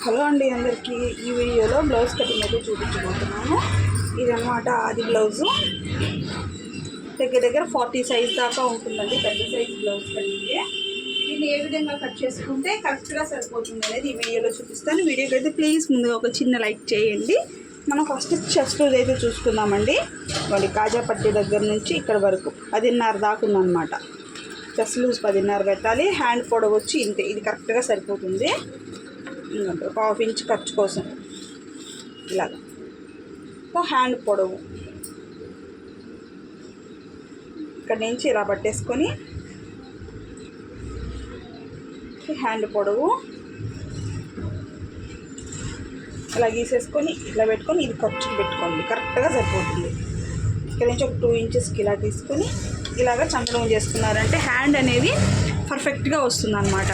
Hello అండి అందరికీ. ఈ వీడియోలో బ్లౌజ్ కటింగ్ అయితే చూపించబోతున్నాను. ఇదన్నమాట ఆది బ్లౌజు. దగ్గర 40 సైజ్ దాకా ఉంటుందండి. పెద్ద సైజ్ బ్లౌజ్ కటింగ్. దీన్ని ఏ విధంగా కట్ చేసుకుంటే కరెక్ట్గా సరిపోతుంది అనేది ఈ వీడియోలో చూపిస్తాను. వీడియోకి అయితే ప్లీజ్ ముందుగా ఒక చిన్న లైక్ చేయండి. మనం ఫస్ట్ చెస్ట్ లూజ్ అయితే చూసుకుందామండి. వాడి కాజా పట్టి దగ్గర నుంచి ఇక్కడ వరకు 10.5 దాకా ఉందన్నమాట. చెస్ట్ లూజ్ 10.5 పెట్టాలి. హ్యాండ్ పొడవు వచ్చి ఇంతే. ఇది కరెక్ట్గా సరిపోతుంది. 1/2 ఇంచ్ ఖర్చు కోసం ఇలాగ. హ్యాండ్ పొడవు ఇక్కడ నుంచి ఇలా పట్టేసుకొని హ్యాండ్ పొడవు ఇలా గీసేసుకొని ఇట్లా పెట్టుకొని ఇది ఖర్చుకు పెట్టుకోండి. కరెక్ట్గా సరిపోతుంది. ఇక్కడ నుంచి ఒక 2 ఇంచెస్కి ఇలా తీసుకొని ఇలాగ చంకడం చేసుకున్నారంటే హ్యాండ్ అనేది పర్ఫెక్ట్గా వస్తుంది అన్నమాట.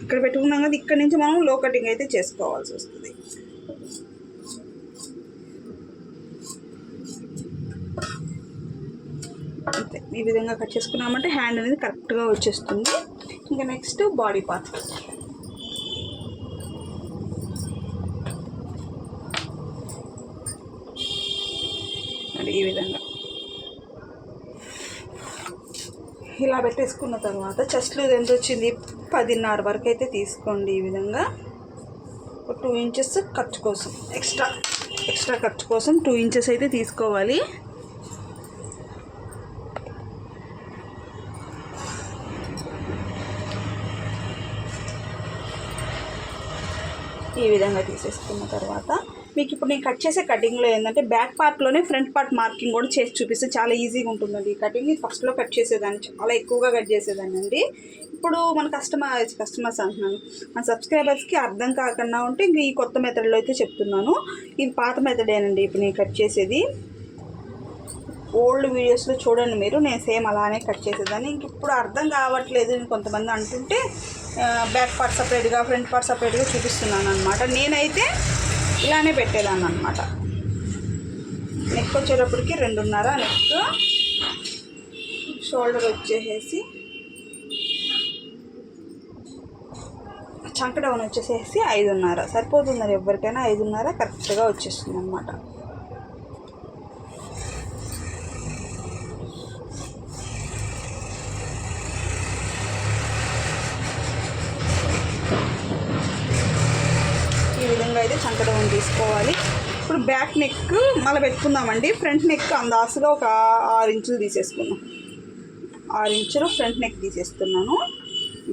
ఇక్కడ పెట్టుకున్నాం కదా, ఇక్కడ నుంచి మనం లో కటింగ్ అయితే చేసుకోవాల్సి వస్తుంది. అంతే. ఈ విధంగా కట్ చేసుకున్నామంటే హ్యాండ్ అనేది కరెక్ట్గా వచ్చేస్తుంది. ఇంకా నెక్స్ట్ బాడీ పార్ట్. అది ఈ విధంగా ఇలా పెట్టేసుకున్న తర్వాత చెస్ట్ లూజ్ ఎంత వచ్చింది? 10.5 వరకు అయితే తీసుకోండి. ఈ విధంగా 2 ఇంచెస్ ఖర్చు కోసం ఎక్స్ట్రా ఖర్చు కోసం 2 ఇంచెస్ అయితే తీసుకోవాలి. ఈ విధంగా తీసేసుకున్న తర్వాత మీకు ఇప్పుడు నేను కట్ చేసే కటింగ్లో ఏంటంటే బ్యాక్ పార్ట్లోనే ఫ్రంట్ పార్ట్ మార్కింగ్ కూడా చేసి చూపిస్తే చాలా ఈజీగా ఉంటుందండి. ఈ కటింగ్ ఫస్ట్లో కట్ చేసేదాన్ని, చాలా ఎక్కువగా కట్ చేసేదాన్ని అండి. ఇప్పుడు మన కస్టమర్స్ అంటున్నాను, మన సబ్స్క్రైబర్స్కి అర్థం కాకుండా ఉంటే ఇంక ఈ కొత్త మెథడ్లో అయితే చెప్తున్నాను. ఇది పాత మెథడేనండి ఇప్పుడు నేను కట్ చేసేది. ఓల్డ్ వీడియోస్లో చూడండి మీరు, నేను సేమ్ అలానే కట్ చేసేదాన్ని. ఇంక ఇప్పుడు అర్థం కావట్లేదు కొంతమంది అంటుంటే బ్యాక్ పార్ట్ సపరేట్గా ఫ్రంట్ పార్ట్ సపరేట్గా చూపిస్తున్నాను అనమాట. నేనైతే ఇలానే పెట్టేదాన్ని అనమాట. నెక్ వచ్చేటప్పటికి 2.5 నెక్, షోల్డర్ వచ్చేసేసి చంక డౌన్ వచ్చేసేసి 5.5 సరిపోతుంది. ఎవరికైనా 5.5 కరెక్ట్గా వచ్చేస్తుంది అనమాట. ఈ విధంగా అయితే చంక డౌన్ తీసుకోవాలి. ఇప్పుడు బ్యాక్ నెక్ మళ్ళీ పెట్టుకుందామండి. ఫ్రంట్ నెక్ అందాసుగా ఒక 6 ఇంచులు తీసేసుకుందాం. 6 ఇంచులు ఫ్రంట్ నెక్ తీసేస్తున్నాను.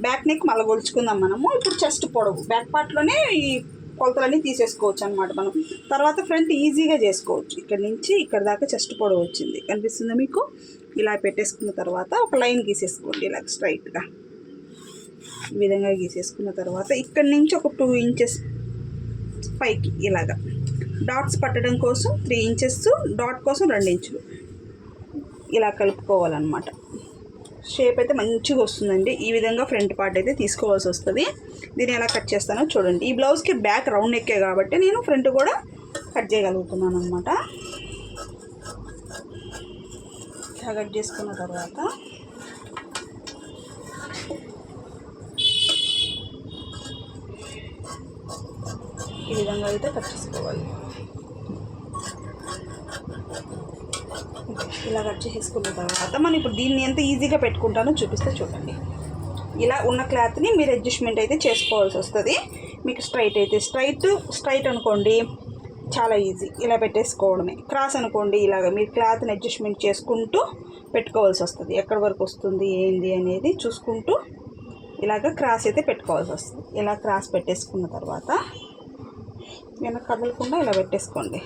బ్యాక్ నెక్ మళ్ళీ కొలుచుకుందాం మనము. ఇప్పుడు చెస్ట్ పొడవు బ్యాక్ పార్ట్లోనే ఈ కొలతలన్నీ తీసేసుకోవచ్చు అనమాట మనం. తర్వాత ఫ్రంట్ ఈజీగా చేసుకోవచ్చు. ఇక్కడ నుంచి ఇక్కడ దాకా చెస్ట్ పొడవు వచ్చింది, కనిపిస్తుందా మీకు? ఇలా పెట్టేసుకున్న తర్వాత ఒక లైన్ గీసేసుకోండి ఇలా స్ట్రైట్గా. ఈ విధంగా గీసేసుకున్న తర్వాత ఇక్కడ నుంచి ఒక 2 ఇంచెస్ పైకి ఇలాగా డాట్స్ పట్టడం కోసం 3 ఇంచెస్, డాట్ కోసం 2 ఇంచులు ఇలా కలుపుకోవాలన్నమాట. షేప్ అయితే మంచిగా వస్తుందండి. ఈ విధంగా ఫ్రంట్ పార్ట్ అయితే తీసుకోవాల్సి వస్తుంది. దీన్ని ఎలా కట్ చేస్తానో చూడండి. ఈ బ్లౌజ్కి బ్యాక్ రౌండ్ నెక్కే కాబట్టి నేను ఫ్రంట్ కూడా కట్ చేయగలుగుతున్నాను అనమాట. ఇలా కట్ చేసుకున్న తర్వాత ఈ విధంగా అయితే కట్ చేసుకోవాలి. ఇలా కట్ చేసుకున్న తర్వాత మనం ఇప్పుడు దీన్ని ఎంత ఈజీగా పెట్టుకుంటానో చూపిస్తే చూడండి. ఇలా ఉన్న క్లాత్ని మీరు అడ్జస్ట్మెంట్ అయితే చేసుకోవాల్సి వస్తుంది. మీకు స్ట్రైట్ అయితే స్ట్రైట్ అనుకోండి చాలా ఈజీ, ఇలా పెట్టేసుకోవడమే. క్రాస్ అనుకోండి ఇలాగ మీరు క్లాత్ని అడ్జస్ట్మెంట్ చేసుకుంటూ పెట్టుకోవాల్సి వస్తుంది. ఎక్కడి వరకు వస్తుంది ఏంది అనేది చూసుకుంటూ ఇలాగ క్రాస్ అయితే పెట్టుకోవాల్సి వస్తుంది. ఇలా క్రాస్ పెట్టేసుకున్న తర్వాత వెనక కదలకుండా ఇలా పెట్టేసుకోండి.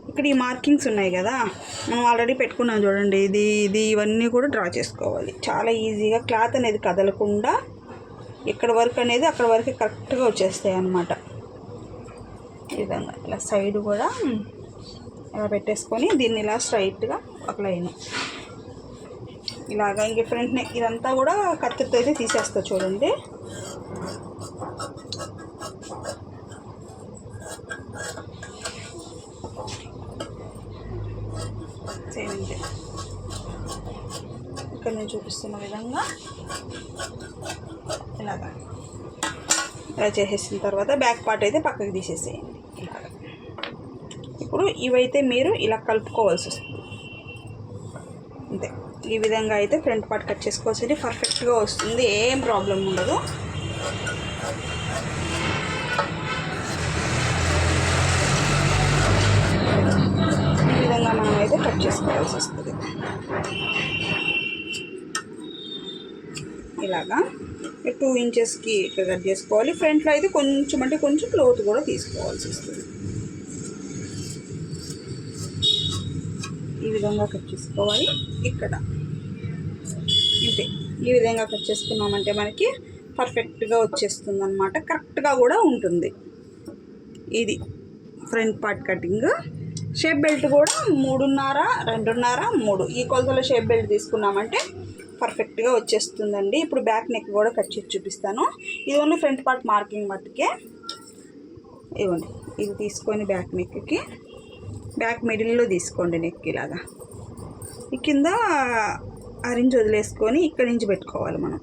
ఇక్కడ ఈ మార్కింగ్స్ ఉన్నాయి కదా, మనం ఆల్రెడీ పెట్టుకున్నాం చూడండి. ఇది ఇవన్నీ కూడా డ్రా చేసుకోవాలి. చాలా ఈజీగా క్లాత్ అనేది కదలకుండా ఇక్కడ వరకు అనేది అక్కడ వరకు కరెక్ట్గా వచ్చేస్తాయి అన్నమాట. ఈ విధంగా ఇలా సైడ్ కూడా ఇలా పెట్టేసుకొని దీన్ని ఇలా స్ట్రైట్గా ఒక లైన్ ఇలాగా. ఇంక ఫ్రంట్ నెక్ ఇదంతా కూడా కత్తితో అయితే తీసేస్తా చూడండి. సేమ్ ఇంతే. ఇక్కడ నేను చూపిస్తున్న విధంగా ఇలా చేసేసిన తర్వాత బ్యాక్ పార్ట్ అయితే పక్కకి తీసేసేయండి ఇలాగా. ఇప్పుడు ఇవైతే మీరు ఇలా కలుపుకోవాల్సి వస్తుంది అంతే. ఈ విధంగా అయితే ఫ్రంట్ పార్ట్ కట్ చేసుకోవాల్సింది పర్ఫెక్ట్గా వస్తుంది, ఏం ప్రాబ్లం ఉండదు. ఈ విధంగా మనం అయితే కట్ చేసుకోవాల్సి వస్తుంది. ఇలాగా 2 ఇంచెస్కి ఇక్కడ కట్ చేసుకోవాలి. ఫ్రంట్లో అయితే కొంచెం అంటే కొంచెం క్లోత్ కూడా తీసుకోవాల్సి వస్తుంది. ఈ విధంగా కట్ చేసుకోవాలి. ఇక్కడ ఇంతే. ఈ విధంగా కట్ చేసుకున్నామంటే మనకి పర్ఫెక్ట్గా వచ్చేస్తుంది అన్నమాట. కరెక్ట్గా కూడా ఉంటుంది. ఇది front part cutting. Shape belt కూడా 3.5, 2.5, 3 ఈ కొలతలో షేప్ బెల్ట్ తీసుకున్నామంటే పర్ఫెక్ట్గా వచ్చేస్తుందండి. ఇప్పుడు బ్యాక్ నెక్ కూడా కట్ చేసి చూపిస్తాను. ఇది ఓన్లీ ఫ్రంట్ పార్ట్ మార్కింగ్ మట్టుకే. ఇవ్వండి, ఇది తీసుకొని బ్యాక్ నెక్కి బ్యాక్ మిడిల్లో తీసుకోండి నెక్ ఇలాగా. ఈ కింద అరేంజ్ వదిలేసుకొని ఇక్కడి నుంచి పెట్టుకోవాలి మనం.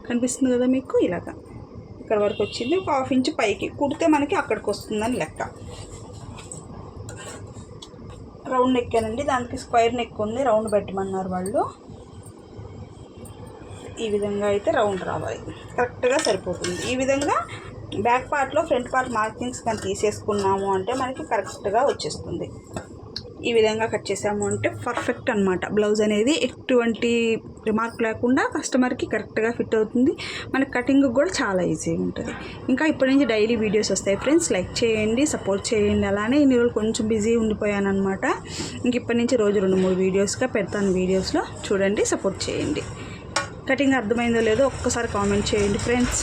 కనిపిస్తుంది కదా మీకు, ఇలాగా ఇక్కడ వరకు వచ్చింది. ఒక 1/2 ఇంచ్ పైకి కుడితే మనకి అక్కడికి వస్తుందని లెక్క. రౌండ్ నెక్కేనండి, దానికి స్క్వేర్ నెక్ ఉంది, రౌండ్ పెట్టమన్నారు వాళ్ళు. ఈ విధంగా అయితే రౌండ్ రావాలి, కరెక్ట్గా సరిపోతుంది. ఈ విధంగా బ్యాక్ పార్ట్లో ఫ్రంట్ పార్ట్ మార్కింగ్స్ కానీ తీసేసుకున్నాము అంటే మనకి కరెక్ట్గా వచ్చేస్తుంది. ఈ విధంగా కట్ చేసాము అంటే పర్ఫెక్ట్ అనమాట. బ్లౌజ్ అనేది ఎటువంటి రిమార్క్ లేకుండా కస్టమర్కి కరెక్ట్గా ఫిట్ అవుతుంది. మనకి కటింగ్ కూడా చాలా ఈజీగా ఉంటుంది. ఇంకా ఇప్పటి నుంచి డైలీ వీడియోస్ వస్తాయి ఫ్రెండ్స్. లైక్ చేయండి, సపోర్ట్ చేయండి. అలానే ఇన్ని రోజులు కొంచెం బిజీ ఉండిపోయాను అనమాట. ఇంక ఇప్పటి నుంచి రోజు 2-3 వీడియోస్గా పెడతాను. వీడియోస్లో చూడండి, సపోర్ట్ చేయండి. కటింగ్ అర్థమైందో లేదో ఒక్కసారి కామెంట్ చేయండి ఫ్రెండ్స్.